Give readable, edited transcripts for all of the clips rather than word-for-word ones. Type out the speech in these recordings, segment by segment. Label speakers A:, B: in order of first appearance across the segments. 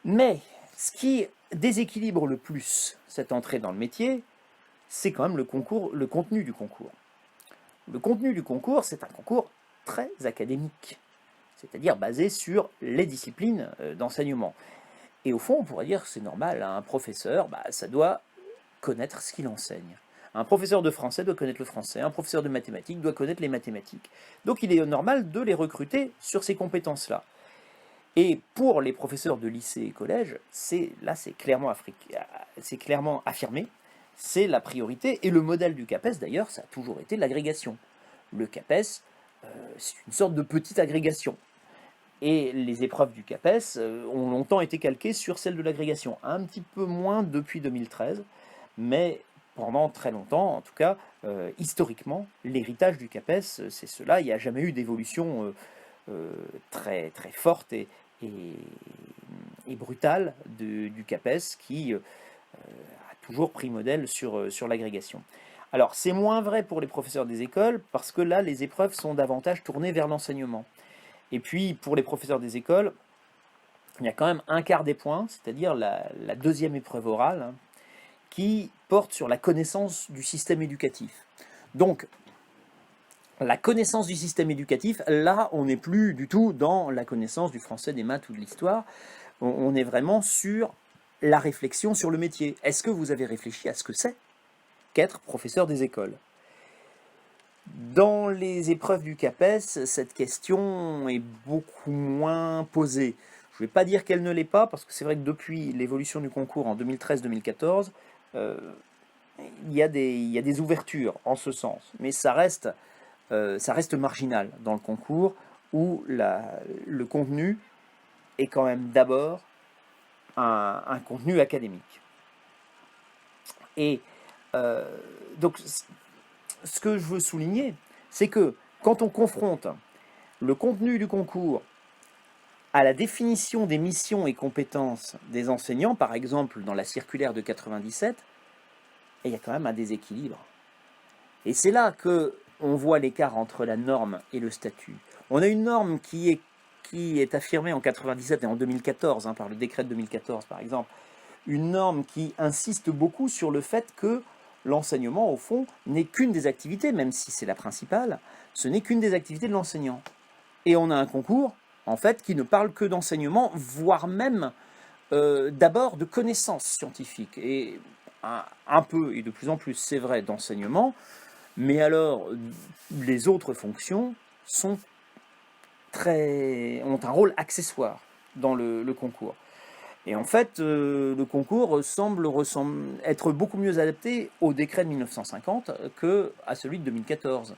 A: Mais ce qui déséquilibre le plus cette entrée dans le métier, c'est quand même le contenu du concours. Le contenu du concours, c'est un concours très académique, c'est-à-dire basé sur les disciplines d'enseignement. Et au fond, on pourrait dire que c'est normal, un professeur, ça doit connaître ce qu'il enseigne. Un professeur de français doit connaître le français, un professeur de mathématiques doit connaître les mathématiques. Donc il est normal de les recruter sur ces compétences-là. Et pour les professeurs de lycée et collège, c'est clairement affirmé, c'est la priorité. Et le modèle du CAPES, d'ailleurs, ça a toujours été l'agrégation. Le CAPES, c'est une sorte de petite agrégation. Et les épreuves du CAPES ont longtemps été calquées sur celles de l'agrégation. Un petit peu moins depuis 2013, mais pendant très longtemps, en tout cas, historiquement, l'héritage du CAPES, c'est cela. Il n'y a jamais eu d'évolution très, très forte et brutale du CAPES qui a toujours pris modèle sur l'agrégation. Alors, c'est moins vrai pour les professeurs des écoles, parce que là, les épreuves sont davantage tournées vers l'enseignement. Et puis, pour les professeurs des écoles, il y a quand même un quart des points, c'est-à-dire la deuxième épreuve orale, hein, qui porte sur la connaissance du système éducatif. Donc, la connaissance du système éducatif, là, on n'est plus du tout dans la connaissance du français, des maths ou de l'histoire. On est vraiment sur la réflexion sur le métier. Est-ce que vous avez réfléchi à ce que c'est qu'être professeur des écoles ? Dans les épreuves du CAPES, cette question est beaucoup moins posée. Je ne vais pas dire qu'elle ne l'est pas, parce que c'est vrai que depuis l'évolution du concours en 2013-2014, il y a des ouvertures en ce sens. Mais ça reste marginal dans le concours, où le contenu est quand même d'abord un contenu académique. Et donc, ce que je veux souligner, c'est que quand on confronte le contenu du concours à la définition des missions et compétences des enseignants, par exemple dans la circulaire de 97, il y a quand même un déséquilibre. Et c'est là qu'on voit l'écart entre la norme et le statut. On a une norme qui est affirmée en 97 et en 2014, par le décret de 2014 par exemple, une norme qui insiste beaucoup sur le fait que l'enseignement, au fond, n'est qu'une des activités, même si c'est la principale, ce n'est qu'une des activités de l'enseignant. Et on a un concours, en fait, qui ne parle que d'enseignement, voire même d'abord de connaissances scientifiques, et un peu, et de plus en plus, c'est vrai, d'enseignement, mais alors, les autres fonctions ont un rôle accessoire dans le concours. Et en fait, le concours semble être beaucoup mieux adapté au décret de 1950 qu'à celui de 2014.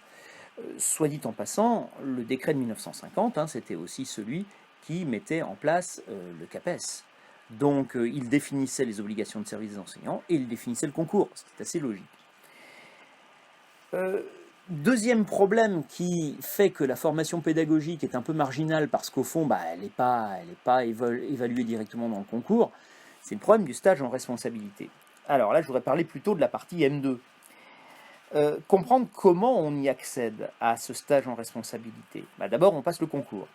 A: Soit dit en passant, le décret de 1950, c'était aussi celui qui mettait en place le CAPES. Donc, il définissait les obligations de service des enseignants et il définissait le concours, ce qui est assez logique. Deuxième problème qui fait que la formation pédagogique est un peu marginale parce qu'au fond, elle n'est pas évaluée directement dans le concours, c'est le problème du stage en responsabilité. Alors là, je voudrais parler plutôt de la partie M2. Comprendre comment on y accède à ce stage en responsabilité. D'abord, on passe le concours.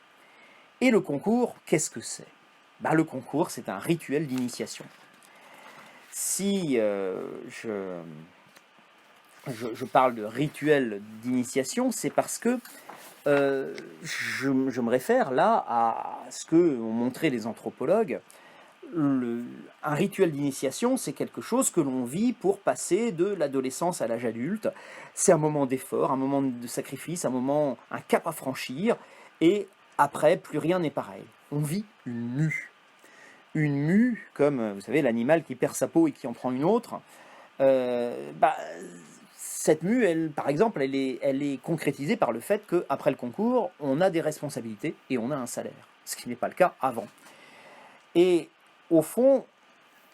A: Et le concours, qu'est-ce que c'est ? Le concours, c'est un rituel d'initiation. Si je parle de rituel d'initiation, c'est parce que je me réfère là à ce que ont montré les anthropologues. Un rituel d'initiation, c'est quelque chose que l'on vit pour passer de l'adolescence à l'âge adulte. C'est un moment d'effort, un moment de sacrifice, un cap à franchir, et après, plus rien n'est pareil. On vit une mue. Une mue, comme, vous savez, l'animal qui perd sa peau et qui en prend une autre. Cette mue, par exemple, elle est concrétisée par le fait qu'après le concours, on a des responsabilités et on a un salaire, ce qui n'est pas le cas avant. Et au fond,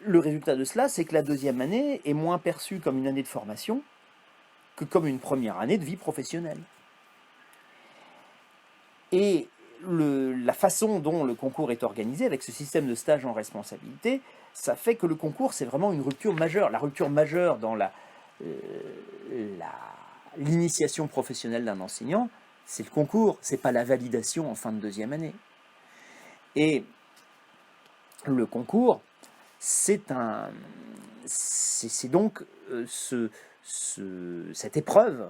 A: le résultat de cela, c'est que la deuxième année est moins perçue comme une année de formation que comme une première année de vie professionnelle. Et la façon dont le concours est organisé, avec ce système de stage en responsabilité, ça fait que le concours, c'est vraiment une rupture majeure. La rupture majeure dans l'initiation professionnelle d'un enseignant, c'est le concours, c'est pas la validation en fin de deuxième année. Et le concours, c'est donc cette épreuve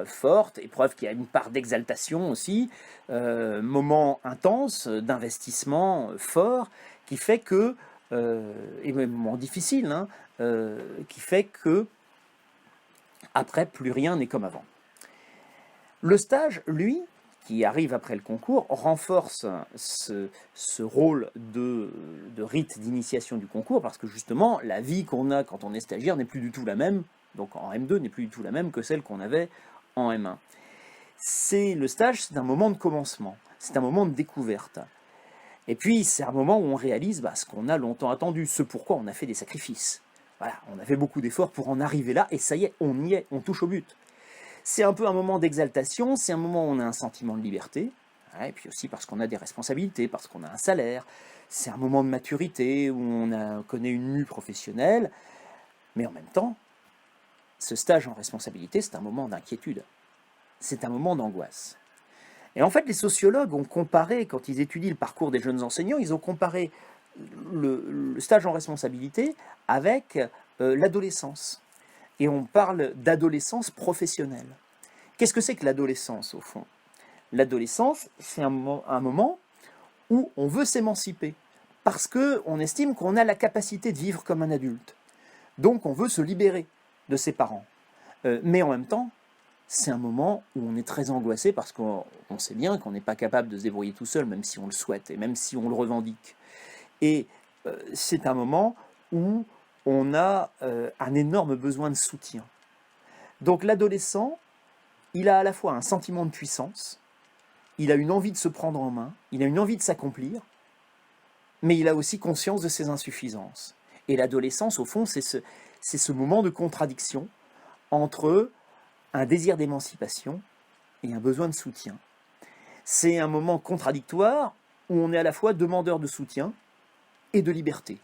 A: forte, épreuve qui a une part d'exaltation aussi, moment intense, d'investissement fort, qui fait que, et même moment difficile, hein, qui fait que, après, plus rien n'est comme avant. Le stage, lui, qui arrive après le concours, renforce ce rôle de rite d'initiation du concours, parce que justement, la vie qu'on a quand on est stagiaire n'est plus du tout la même, donc en M2 n'est plus du tout la même que celle qu'on avait en M1. Le stage, c'est un moment de commencement, c'est un moment de découverte. Et puis, c'est un moment où on réalise ce qu'on a longtemps attendu, ce pourquoi on a fait des sacrifices. Voilà, on a fait beaucoup d'efforts pour en arriver là, et ça y est, on touche au but. C'est un peu un moment d'exaltation, c'est un moment où on a un sentiment de liberté, et puis aussi parce qu'on a des responsabilités, parce qu'on a un salaire. C'est un moment de maturité où on connaît une mue professionnelle, mais en même temps, ce stage en responsabilité, c'est un moment d'inquiétude, c'est un moment d'angoisse. Et en fait, les sociologues ont comparé, quand ils étudient le parcours des jeunes enseignants, ils ont comparé le stage en responsabilité avec l'adolescence. Et on parle d'adolescence professionnelle. Qu'est-ce que c'est que l'adolescence, au fond? L'adolescence, c'est un moment où on veut s'émanciper, parce qu'on estime qu'on a la capacité de vivre comme un adulte. Donc on veut se libérer de ses parents. Mais en même temps, c'est un moment où on est très angoissé, parce qu'on sait bien qu'on n'est pas capable de se débrouiller tout seul, même si on le souhaite, et même si on le revendique. Et c'est un moment où on a un énorme besoin de soutien. Donc l'adolescent, il a à la fois un sentiment de puissance, il a une envie de se prendre en main, il a une envie de s'accomplir, mais il a aussi conscience de ses insuffisances. Et l'adolescence, au fond, c'est ce moment de contradiction entre un désir d'émancipation et un besoin de soutien. C'est un moment contradictoire où on est à la fois demandeur de soutien et de liberté.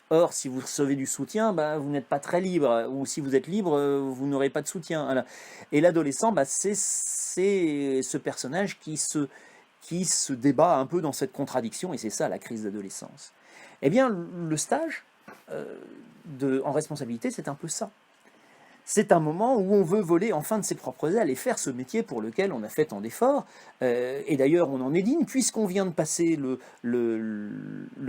A: Or, si vous recevez du soutien, vous n'êtes pas très libre, ou si vous êtes libre, vous n'aurez pas de soutien. Voilà. Et l'adolescent, c'est ce personnage qui se débat un peu dans cette contradiction, et c'est ça la crise d'adolescence. Eh bien, le stage en responsabilité, c'est un peu ça. C'est un moment où on veut voler enfin de ses propres ailes et faire ce métier pour lequel on a fait tant d'efforts. Et d'ailleurs, on en est digne, puisqu'on vient de passer le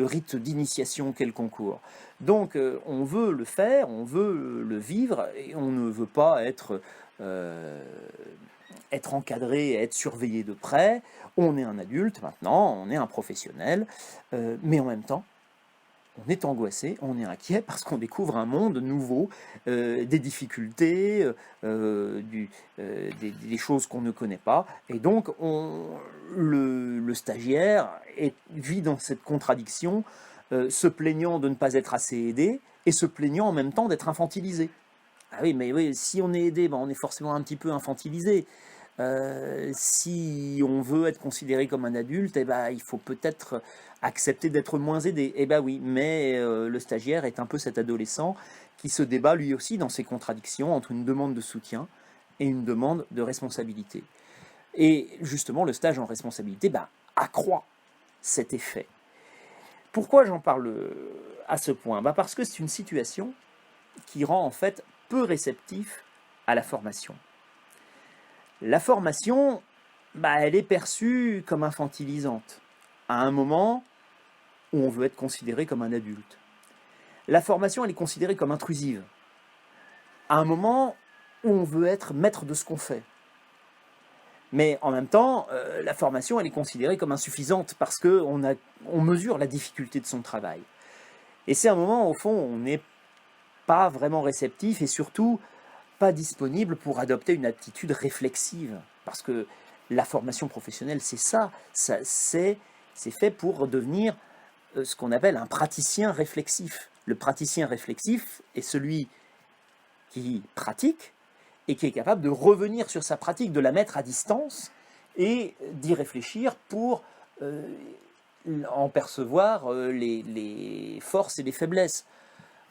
A: rite d'initiation qu'est le concours. Donc, on veut le faire, on veut le vivre, et on ne veut pas être encadré, être surveillé de près. On est un adulte maintenant, on est un professionnel, mais en même temps, on est angoissé, on est inquiet parce qu'on découvre un monde nouveau, des difficultés, des choses qu'on ne connaît pas. Et donc, le stagiaire vit dans cette contradiction, se plaignant de ne pas être assez aidé et se plaignant en même temps d'être infantilisé. Ah oui, mais oui, si on est aidé, on est forcément un petit peu infantilisé. Si on veut être considéré comme un adulte, il faut peut-être accepter d'être moins aidé. Oui, mais le stagiaire est un peu cet adolescent qui se débat lui aussi dans ses contradictions entre une demande de soutien et une demande de responsabilité. Et justement, le stage en responsabilité accroît cet effet. Pourquoi j'en parle à ce point? Parce que c'est une situation qui rend en fait peu réceptif à la formation. La formation, elle est perçue comme infantilisante, à un moment où on veut être considéré comme un adulte. La formation, elle est considérée comme intrusive, à un moment où on veut être maître de ce qu'on fait. Mais en même temps, la formation, elle est considérée comme insuffisante, parce qu'on mesure la difficulté de son travail. Et c'est un moment, au fond, où on n'est pas vraiment réceptif, et surtout pas disponible pour adopter une attitude réflexive, parce que la formation professionnelle, c'est ça c'est fait pour devenir ce qu'on appelle un praticien réflexif. Le praticien réflexif est celui qui pratique et qui est capable de revenir sur sa pratique, de la mettre à distance et d'y réfléchir pour en percevoir les forces et les faiblesses.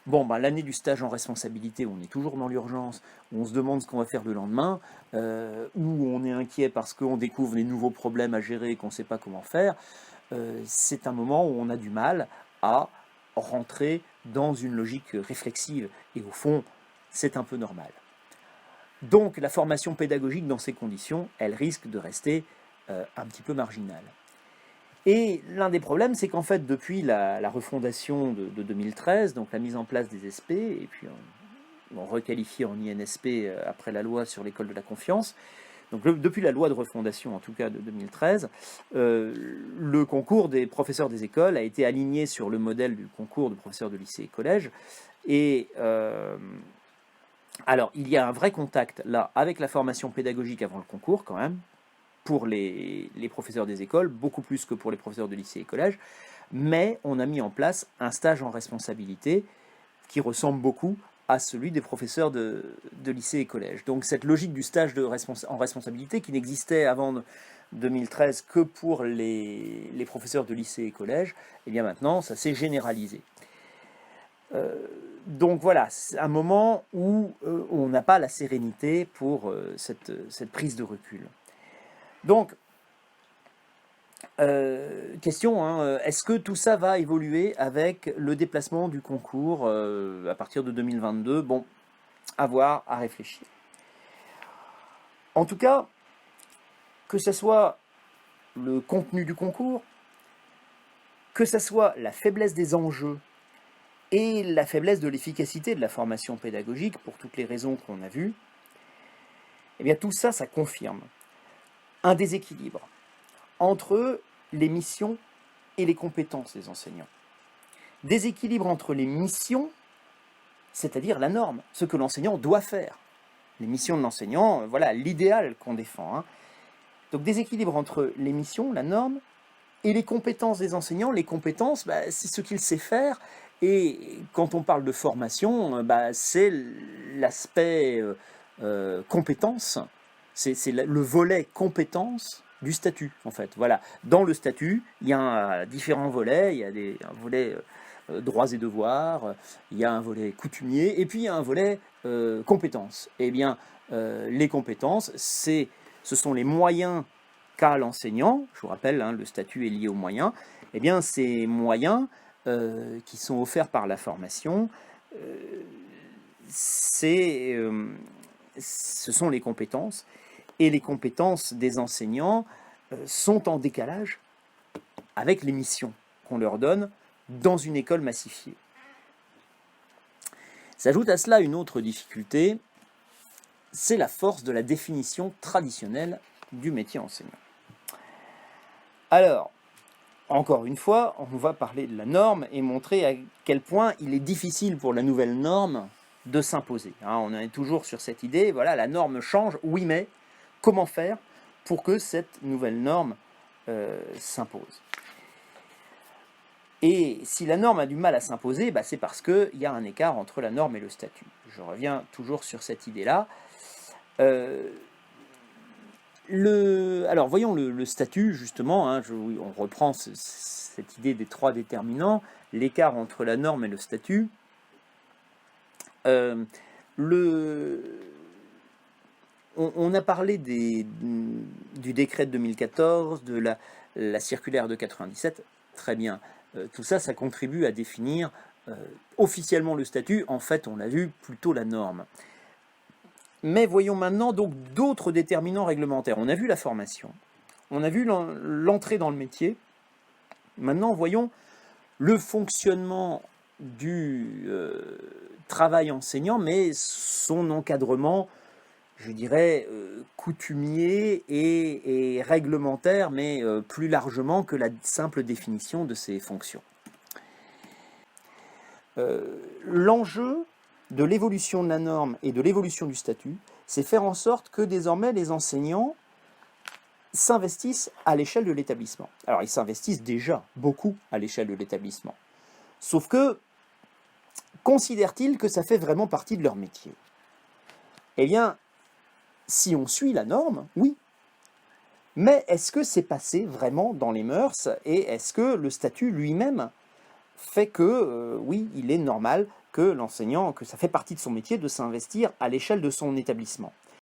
A: L'année du stage en responsabilité, où on est toujours dans l'urgence, où on se demande ce qu'on va faire le lendemain, où on est inquiet parce qu'on découvre des nouveaux problèmes à gérer et qu'on ne sait pas comment faire, c'est un moment où on a du mal à rentrer dans une logique réflexive. Et au fond, c'est un peu normal. Donc la formation pédagogique dans ces conditions, elle risque de rester un petit peu marginale. Et l'un des problèmes, c'est qu'en fait, depuis la refondation de 2013, donc la mise en place des SP, et puis on requalifie en INSP après la loi sur l'école de la confiance, donc depuis la loi de refondation, en tout cas de 2013, le concours des professeurs des écoles a été aligné sur le modèle du concours de professeurs de lycée et collège. Et alors, il y a un vrai contact là avec la formation pédagogique avant le concours quand même, pour les professeurs des écoles, beaucoup plus que pour les professeurs de lycée et collège, mais on a mis en place un stage en responsabilité qui ressemble beaucoup à celui des professeurs de lycée et collège. Donc cette logique du stage en responsabilité qui n'existait avant 2013 que pour les professeurs de lycée et collège, et bien maintenant ça s'est généralisé. Donc voilà, c'est un moment où on n'a pas la sérénité pour cette prise de recul. Donc, question, est-ce que tout ça va évoluer avec le déplacement du concours à partir de 2022? Bon, à voir, à réfléchir. En tout cas, que ce soit le contenu du concours, que ce soit la faiblesse des enjeux et la faiblesse de l'efficacité de la formation pédagogique, pour toutes les raisons qu'on a vues, eh bien tout ça, ça confirme un déséquilibre entre les missions et les compétences des enseignants. Déséquilibre entre les missions, c'est-à-dire la norme, ce que l'enseignant doit faire. Les missions de l'enseignant, voilà l'idéal qu'on défend. Donc déséquilibre entre les missions, la norme, et les compétences des enseignants. Les compétences, c'est ce qu'il sait faire. Et quand on parle de formation, c'est l'aspect compétence, c'est le volet compétence du statut, en fait. Voilà. Dans le statut, il y a différents volets. Il y a un volet droits et devoirs, il y a un volet coutumier, et puis il y a un volet compétences. Eh bien, les compétences, ce sont les moyens qu'a l'enseignant. Je vous rappelle, le statut est lié aux moyens. Eh bien, ces moyens qui sont offerts par la formation, ce sont les compétences. Et les compétences des enseignants sont en décalage avec les missions qu'on leur donne dans une école massifiée. S'ajoute à cela une autre difficulté, c'est la force de la définition traditionnelle du métier enseignant. Alors, encore une fois, on va parler de la norme et montrer à quel point il est difficile pour la nouvelle norme de s'imposer. On est toujours sur cette idée, voilà, la norme change, oui, mais comment faire pour que cette nouvelle norme s'impose? Et si la norme a du mal à s'imposer, c'est parce qu'il y a un écart entre la norme et le statut. Je reviens toujours sur cette idée-là. Alors voyons le statut, justement, on reprend cette idée des trois déterminants, l'écart entre la norme et le statut. On a parlé du décret de 2014, de la circulaire de 97, très bien. Tout ça, ça contribue à définir officiellement le statut. En fait, on l'a vu, plutôt la norme. Mais voyons maintenant donc d'autres déterminants réglementaires. On a vu la formation, on a vu l'entrée dans le métier. Maintenant, voyons le fonctionnement du travail enseignant, mais son encadrement, je dirais, coutumier et réglementaire, mais plus largement que la simple définition de ses fonctions. L'enjeu de l'évolution de la norme et de l'évolution du statut, c'est faire en sorte que désormais les enseignants s'investissent à l'échelle de l'établissement. Alors ils s'investissent déjà beaucoup à l'échelle de l'établissement. Sauf que, considèrent-ils que ça fait vraiment partie de leur métier? Eh bien, si on suit la norme, oui. Mais est-ce que c'est passé vraiment dans les mœurs et est-ce que le statut lui-même fait que, oui, il est normal que l'enseignant, que ça fait partie de son métier de s'investir à l'échelle de son établissement?